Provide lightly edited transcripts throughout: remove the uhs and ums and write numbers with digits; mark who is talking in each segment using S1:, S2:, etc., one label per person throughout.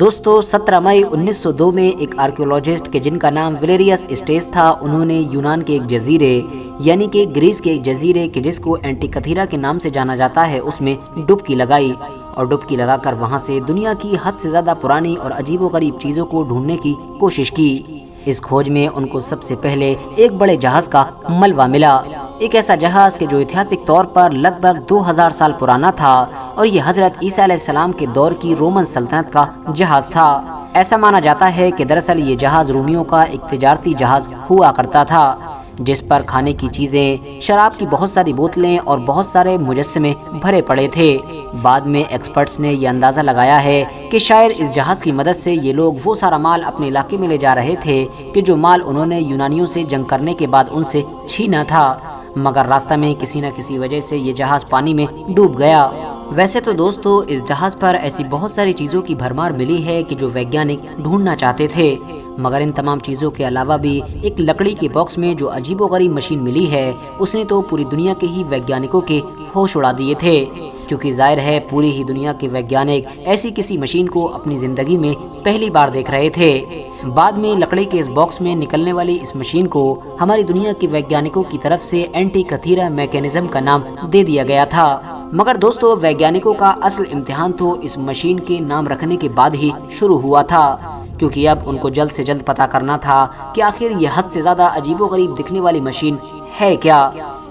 S1: दोस्तों 17 मई 1902 में एक आर्कियोलॉजिस्ट के जिनका नाम वेलेरियस स्टेस था, उन्होंने यूनान के एक जजीरे यानी कि ग्रीस के एक जजीरे के जिसको एंटिकथीरा के नाम से जाना जाता है उसमें डुबकी लगाई और डुबकी लगाकर वहां से दुनिया की हद से ज़्यादा पुरानी और अजीबोगरीब चीज़ों को ढूंढने की कोशिश की। इस खोज में उनको सबसे पहले एक बड़े जहाज का मलबा मिला, एक ऐसा जहाज के जो ऐतिहासिक तौर पर लगभग 2000 साल पुराना था और ये हजरत ईसा अलैहिस्सलाम के दौर की रोमन सल्तनत का जहाज था। ऐसा माना जाता है कि दरअसल ये जहाज रोमियों का एक तिजारती जहाज हुआ करता था जिस पर खाने की चीज़ें, शराब की बहुत सारी बोतलें और बहुत सारे मुजस्समे भरे पड़े थे। बाद में एक्सपर्ट्स ने यह अंदाज़ा लगाया है कि शायद इस जहाज़ की मदद से ये लोग वो सारा माल अपने इलाके में ले जा रहे थे कि जो माल उन्होंने यूनानियों से जंग करने के बाद उनसे छीना था, मगर रास्ता में किसी न किसी वजह से ये जहाज़ पानी में डूब गया। वैसे तो दोस्तों इस जहाज़ पर ऐसी बहुत सारी चीज़ों की भरमार मिली है कि जो वैज्ञानिक ढूंढना चाहते थे, मगर इन तमाम चीज़ों के अलावा भी एक लकड़ी के बॉक्स में जो अजीबोगरीब मशीन मिली है उसने तो पूरी दुनिया के ही वैज्ञानिकों के होश उड़ा दिए थे, क्योंकि जाहिर है पूरी ही दुनिया के वैज्ञानिक ऐसी किसी मशीन को अपनी ज़िंदगी में पहली बार देख रहे थे। बाद में लकड़ी के इस बॉक्स में निकलने वाली इस मशीन को हमारी दुनिया के वैज्ञानिकों की तरफ से एंटिकथीरा मैकेनिज्म का नाम दे दिया गया था। मगर दोस्तों वैज्ञानिकों का असल इम्तिहान तो इस मशीन के नाम रखने के बाद ही शुरू हुआ था, क्योंकि अब उनको जल्द से जल्द पता करना था कि आखिर ये हद से ज़्यादा अजीबोगरीब दिखने वाली मशीन है क्या,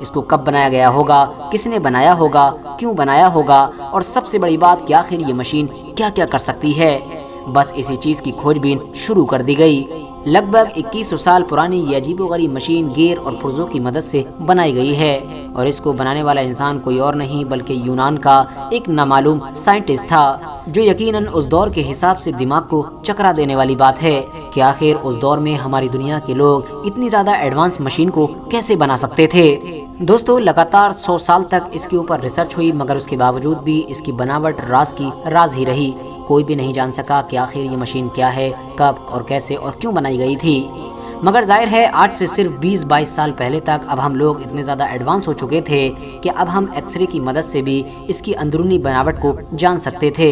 S1: इसको कब बनाया गया होगा, किसने बनाया होगा, क्यों बनाया होगा और सबसे बड़ी बात कि आखिर ये मशीन क्या क्या कर सकती है। बस इसी चीज़ की खोजबीन शुरू कर दी गई। लगभग 2100 साल पुरानी ये अजीबोगरीब मशीन गेर और पुर्जों की मदद से बनाई गई है और इसको बनाने वाला इंसान कोई और नहीं बल्कि यूनान का एक नामालूम साइंटिस्ट था, जो यकीनन उस दौर के हिसाब से दिमाग को चकरा देने वाली बात है कि आखिर उस दौर में हमारी दुनिया के लोग इतनी ज़्यादा एडवांस मशीन को कैसे बना सकते थे। दोस्तों लगातार 100 साल तक इसके ऊपर रिसर्च हुई, मगर उसके बावजूद भी इसकी बनावट राज की राज ही रही। कोई भी नहीं जान सका कि आखिर ये मशीन क्या है, कब और कैसे और क्यों बनाई गई थी। मगर जाहिर है आज से सिर्फ 20-22 साल पहले तक अब हम लोग इतने ज़्यादा एडवांस हो चुके थे कि अब हम एक्सरे की मदद से भी इसकी अंदरूनी बनावट को जान सकते थे,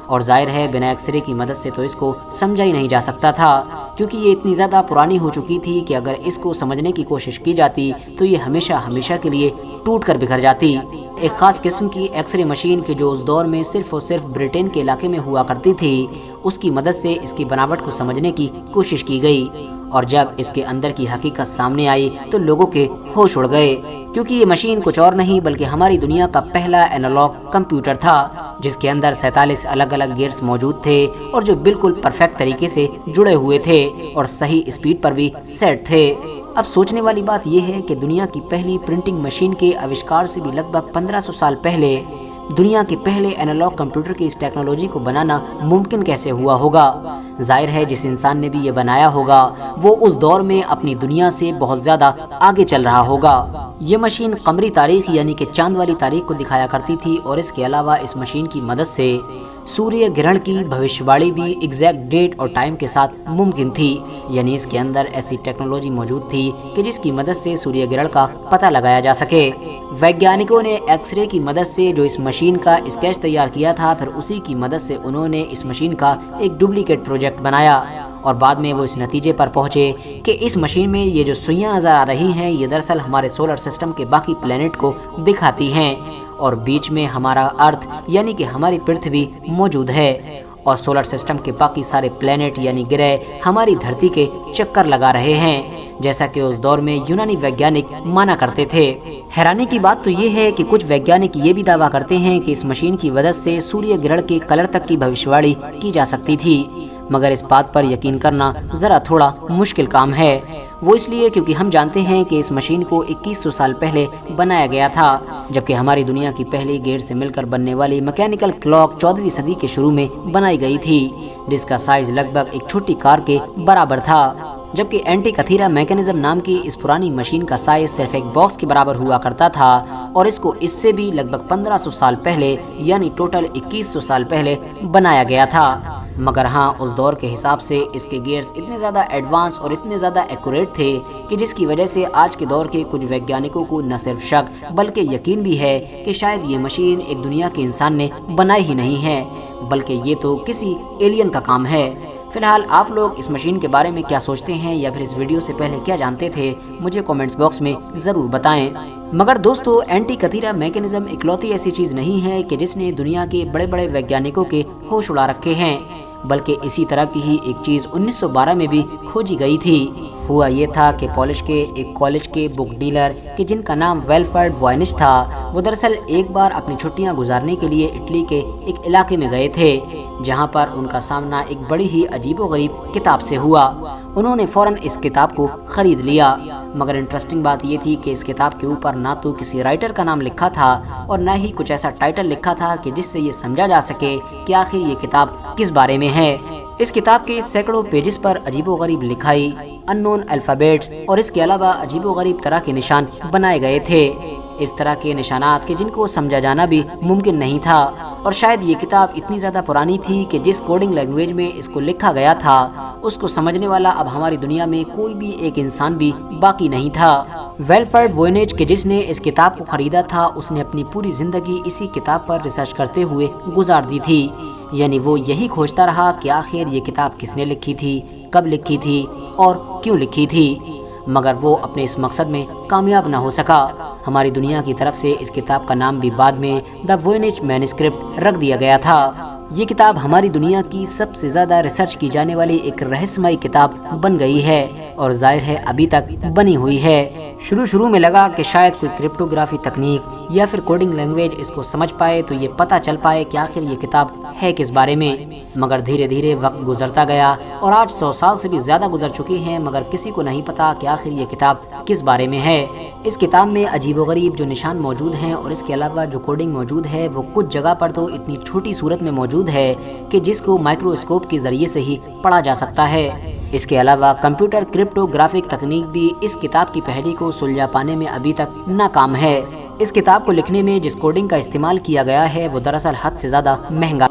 S1: और जाहिर है बिना एक्सरे की मदद से तो इसको समझा ही नहीं जा सकता था, क्योंकि ये इतनी ज़्यादा पुरानी हो चुकी थी कि अगर इसको समझने की कोशिश की जाती तो ये हमेशा हमेशा के लिए टूट कर बिखर जाती। एक ख़ास किस्म की एक्सरे मशीन के जो उस दौर में सिर्फ और सिर्फ ब्रिटेन के इलाके में हुआ करती थी, उसकी मदद से इसकी बनावट को समझने की कोशिश की गई, और जब इसके अंदर की हकीकत सामने आई तो लोगों के होश उड़ गए, क्योंकि ये मशीन कुछ और नहीं बल्कि हमारी दुनिया का पहला एनालॉग कंप्यूटर था, जिसके अंदर 47 अलग अलग गियर्स मौजूद थे और जो बिल्कुल परफेक्ट तरीके से जुड़े हुए थे और सही स्पीड पर भी सेट थे। अब सोचने वाली बात यह है कि दुनिया की पहली प्रिंटिंग मशीन के आविष्कार से भी लगभग 1500 साल पहले दुनिया के पहले एनालॉग कंप्यूटर की इस टेक्नोलॉजी को बनाना मुमकिन कैसे हुआ होगा। जाहिर है जिस इंसान ने भी ये बनाया होगा वो उस दौर में अपनी दुनिया से बहुत ज़्यादा आगे चल रहा होगा। ये मशीन कमरी तारीख यानी कि चांद वाली तारीख को दिखाया करती थी, और इसके अलावा इस मशीन की मदद से सूर्य ग्रहण की भविष्यवाणी भी एग्जैक्ट डेट और टाइम के साथ मुमकिन थी, यानी इसके अंदर ऐसी टेक्नोलॉजी मौजूद थी कि जिसकी मदद से सूर्य ग्रहण का पता लगाया जा सके। वैज्ञानिकों ने एक्सरे की मदद से जो इस मशीन का स्केच तैयार किया था, फिर उसी की मदद से उन्होंने इस मशीन का एक डुप्लीकेट प्रोजेक्ट बनाया, और बाद में वो इस नतीजे पर पहुंचे कि इस मशीन में ये जो सुइयां नज़र आ रही हैं ये दरअसल हमारे सोलर सिस्टम के बाकी प्लैनेट को दिखाती हैं, और बीच में हमारा अर्थ यानी कि हमारी पृथ्वी मौजूद है, और सोलर सिस्टम के बाकी सारे प्लैनेट यानी ग्रह हमारी धरती के चक्कर लगा रहे हैं, जैसा कि उस दौर में यूनानी वैज्ञानिक माना करते थे। हैरानी की बात तो ये है कि कुछ वैज्ञानिक ये भी दावा करते हैं कि इस मशीन की मदद से सूर्य ग्रहण के कलर तक की भविष्यवाणी की जा सकती थी, मगर इस बात पर यकीन करना ज़रा थोड़ा मुश्किल काम है। वो इसलिए क्योंकि हम जानते हैं कि इस मशीन को 2100 साल पहले बनाया गया था, जबकि हमारी दुनिया की पहली गेयर से मिलकर बनने वाली मैकेनिकल क्लॉक 14वीं सदी के शुरू में बनाई गई थी, जिसका साइज लगभग एक छोटी कार के बराबर था, जबकि एंटिकथीरा मैकेनिज्म नाम की इस पुरानी मशीन का साइज सिर्फ एक बॉक्स के बराबर हुआ करता था, और इसको इससे भी लगभग 1500 साल पहले यानी टोटल 2100 साल पहले बनाया गया था। मगर हाँ, उस दौर के हिसाब से इसके गियर्स इतने ज़्यादा एडवांस और इतने ज़्यादा एक्यूरेट थे कि जिसकी वजह से आज के दौर के कुछ वैज्ञानिकों को न सिर्फ शक बल्कि यकीन भी है कि शायद ये मशीन एक दुनिया के इंसान ने बनाई ही नहीं है, बल्कि ये तो किसी एलियन का काम है। फिलहाल आप लोग इस मशीन के बारे में क्या सोचते हैं या फिर इस वीडियो से पहले क्या जानते थे, मुझे कमेंट्स बॉक्स में ज़रूर बताएं। मगर दोस्तों, एंटी कथीरा मैकेनिज्म इकलौती ऐसी चीज़ नहीं है कि जिसने दुनिया के बड़े बड़े वैज्ञानिकों के होश उड़ा रखे हैं, बल्कि इसी तरह की ही एक चीज़ 1912 में भी खोजी गई थी। हुआ ये था कि पॉलिश के एक कॉलेज के बुक डीलर कि जिनका नाम वेल्फ्रेड वॉयनिच था, वो दरअसल एक बार अपनी छुट्टियां गुजारने के लिए इटली के एक इलाके में गए थे, जहां पर उनका सामना एक बड़ी ही अजीबोगरीब किताब से हुआ। उन्होंने फ़ौरन इस किताब को ख़रीद लिया, मगर इंटरेस्टिंग बात ये थी कि इस किताब के ऊपर ना तो किसी राइटर का नाम लिखा था और ना ही कुछ ऐसा टाइटल लिखा था कि जिससे ये समझा जा सके कि आखिर ये किताब किस बारे में है। इस किताब के सैकड़ों पेजेस पर अजीबोगरीब लिखाई, अननोन अल्फ़ाबेट्स और इसके अलावा अजीबोगरीब तरह के निशान बनाए गए थे, इस तरह के निशानात के जिनको समझा जाना भी मुमकिन नहीं था। और शायद ये किताब इतनी ज़्यादा पुरानी थी कि जिस कोडिंग लैंग्वेज में इसको लिखा गया था उसको समझने वाला अब हमारी दुनिया में कोई भी एक इंसान भी बाकी नहीं था। वेल्फ्रेड वॉयनिच के जिसने इस किताब को ख़रीदा था, उसने अपनी पूरी ज़िंदगी इसी किताब पर रिसर्च करते हुए गुजार दी थी। यानी वो यही खोजता रहा कि आखिर ये किताब किसने लिखी थी, कब लिखी थी और क्यों लिखी थी, मगर वो अपने इस मकसद में कामयाब न हो सका। हमारी दुनिया की तरफ से इस किताब का नाम भी बाद में द वॉयनिच मैन्युस्क्रिप्ट रख दिया गया था। ये किताब हमारी दुनिया की सबसे ज़्यादा रिसर्च की जाने वाली एक रहस्यमयी किताब बन गई है और जाहिर है अभी तक बनी हुई है। शुरू में लगा कि शायद कोई क्रिप्टोग्राफी तकनीक या फिर कोडिंग लैंग्वेज इसको समझ पाए तो ये पता चल पाए कि आखिर ये किताब है किस बारे में, मगर धीरे धीरे वक्त गुजरता गया और आज 100 साल से भी ज़्यादा गुजर चुके हैं, मगर किसी को नहीं पता कि आखिर ये किताब किस बारे में है। इस किताब में अजीबोगरीब जो निशान मौजूद हैं और इसके अलावा जो कोडिंग मौजूद है वो कुछ जगह पर तो इतनी छोटी सूरत में मौजूद है कि जिसको माइक्रोस्कोप के ज़रिए से ही पढ़ा जा सकता है। इसके अलावा कंप्यूटर क्रिप्टोग्राफिक तकनीक भी इस किताब की पहेली को सुलझा पाने में अभी तक नाकाम है। इस किताब को लिखने में जिस कोडिंग का इस्तेमाल किया गया है वो दरअसल हद से ज़्यादा महंगा,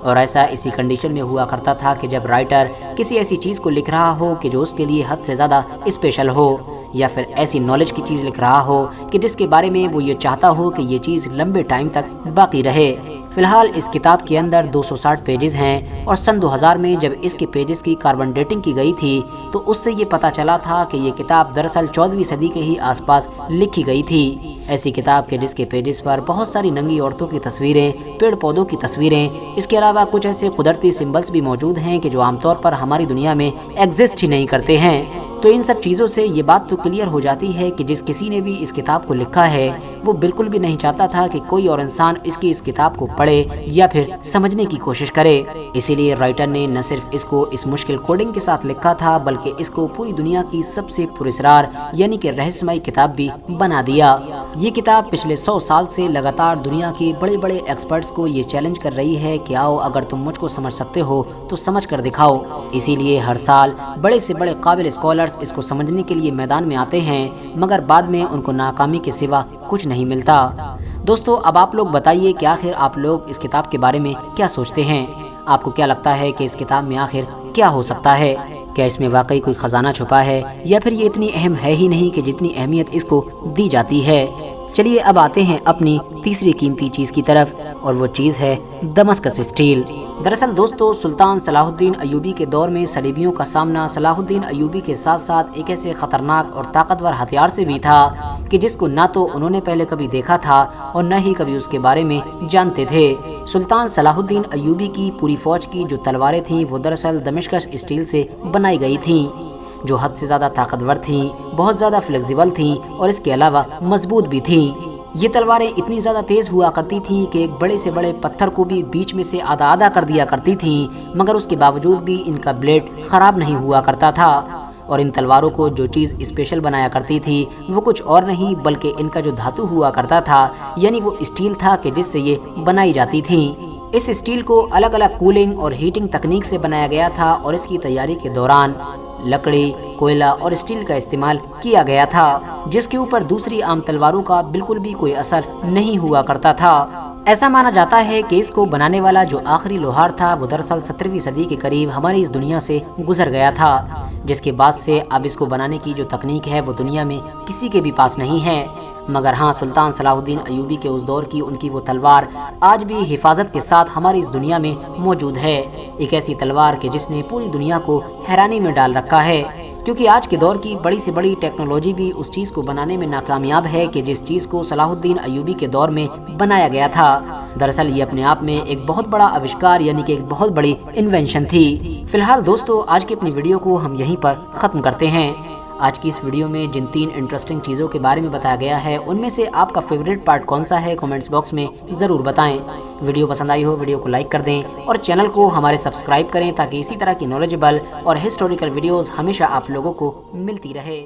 S1: और ऐसा इसी कंडीशन में हुआ करता था कि जब राइटर किसी ऐसी चीज़ को लिख रहा हो कि जो उसके लिए हद से ज़्यादा स्पेशल हो, या फिर ऐसी नॉलेज की चीज़ लिख रहा हो कि जिसके बारे में वो ये चाहता हो कि ये चीज़ लंबे टाइम तक बाकी रहे। फ़िलहाल इस किताब के अंदर 260 पेजेस हैं और सन 2000 में जब इसके पेजेस की कार्बन डेटिंग की गई थी तो उससे ये पता चला था कि ये किताब दरअसल 14वीं सदी के ही आसपास लिखी गई थी। ऐसी किताब के जिसके पेजेस पर बहुत सारी नंगी औरतों की तस्वीरें, पेड़ पौधों की तस्वीरें, इसके अलावा कुछ ऐसे कुदरती सिंबल्स भी मौजूद हैं कि जो आमतौर पर हमारी दुनिया में एग्जिस्ट ही नहीं करते हैं। तो इन सब चीज़ों से ये बात तो क्लियर हो जाती है कि जिस किसी ने भी इस किताब को लिखा है वो बिल्कुल भी नहीं चाहता था कि कोई और इंसान इस किताब को पढ़े या फिर समझने की कोशिश करे। इसीलिए राइटर ने न सिर्फ इसको इस मुश्किल कोडिंग के साथ लिखा था बल्कि इसको पूरी दुनिया की सबसे पुरस्कार यानी कि रहस्यमयी किताब भी बना दिया। ये किताब पिछले 100 साल से लगातार दुनिया के बड़े बड़े एक्सपर्ट्स को ये चैलेंज कर रही है कि आओ, अगर तुम मुझको समझ सकते हो तो समझ कर दिखाओ। इसीलिए हर साल बड़े से बड़े काबिल स्कॉलर्स इसको समझने के लिए मैदान में आते हैं, मगर बाद में उनको नाकामी के सिवा कुछ नहीं मिलता। दोस्तों, अब आप लोग बताइए कि आखिर आप लोग इस किताब के बारे में क्या सोचते हैं? आपको क्या लगता है कि इस किताब में आखिर क्या हो सकता है? क्या इसमें वाकई कोई खजाना छुपा है या फिर ये इतनी अहम है ही नहीं कि जितनी अहमियत इसको दी जाती है? चलिए अब आते हैं अपनी तीसरी कीमती चीज़ की तरफ, और वो चीज़ है दमस्कस स्टील। दरअसल दोस्तों, सुल्तान सलाहुद्दीन अयूबी के दौर में सलीबियों का सामना सलाहुद्दीन अयूबी के साथ साथ एक ऐसे ख़तरनाक और ताकतवर हथियार से भी था कि जिसको ना तो उन्होंने पहले कभी देखा था और न ही कभी उसके बारे में जानते थे। सुल्तान सलाहुद्दीन अयूबी की पूरी फ़ौज की जो तलवारें थीं वो दरअसल दमस्कस स्टील से बनाई गई थीं, जो हद से ज़्यादा ताकतवर थीं, बहुत ज़्यादा फ्लेक्सिबल थीं और इसके अलावा मजबूत भी थीं। ये तलवारें इतनी ज़्यादा तेज़ हुआ करती थीं कि एक बड़े से बड़े पत्थर को भी बीच में से आधा आधा कर दिया करती थीं, मगर उसके बावजूद भी इनका ब्लेड ख़राब नहीं हुआ करता था। और इन तलवारों को जो चीज़ स्पेशल बनाया करती थी वो कुछ और नहीं बल्कि इनका जो धातु हुआ करता था, यानी वो स्टील था कि जिससे ये बनाई जाती थी। इस स्टील को अलग अलग कूलिंग और हीटिंग तकनीक से बनाया गया था और इसकी तैयारी के दौरान लकड़ी, कोयला और स्टील का इस्तेमाल किया गया था, जिसके ऊपर दूसरी आम तलवारों का बिल्कुल भी कोई असर नहीं हुआ करता था। ایسا مانا جاتا ہے کہ اس کو بنانے والا جو آخری لوہار تھا وہ دراصل 17ویں صدی کے قریب ہماری اس دنیا سے گزر گیا تھا، جس کے بعد سے اب اس کو بنانے کی جو تکنیک ہے وہ دنیا میں کسی کے بھی پاس نہیں ہے۔ مگر ہاں، سلطان صلاح الدین ایوبی کے اس دور کی ان کی وہ تلوار آج بھی حفاظت کے ساتھ ہماری اس دنیا میں موجود ہے، ایک ایسی تلوار کہ جس نے پوری دنیا کو حیرانی میں ڈال رکھا ہے، کیونکہ آج کے دور کی بڑی سے بڑی ٹیکنالوجی بھی اس چیز کو بنانے میں ناکامیاب ہے کہ جس چیز کو صلاح الدین ایوبی کے دور میں بنایا گیا تھا۔ دراصل یہ اپنے آپ میں ایک بہت بڑا آوشکار یعنی کہ ایک بہت بڑی انوینشن تھی۔ فی الحال دوستو، آج کی اپنی ویڈیو کو ہم یہیں پر ختم کرتے ہیں۔ آج کی اس ویڈیو میں جن 3 انٹرسٹنگ چیزوں کے بارے میں بتایا گیا ہے ان میں سے آپ کا فیوریٹ پارٹ کون سا ہے، کمنٹس باکس میں ضرور بتائیں۔ ویڈیو پسند آئی ہو ویڈیو کو لائک کر دیں اور چینل کو ہمارے سبسکرائب کریں تاکہ اسی طرح کی نالجبل اور ہسٹوریکل ویڈیوز ہمیشہ آپ لوگوں کو ملتی رہے۔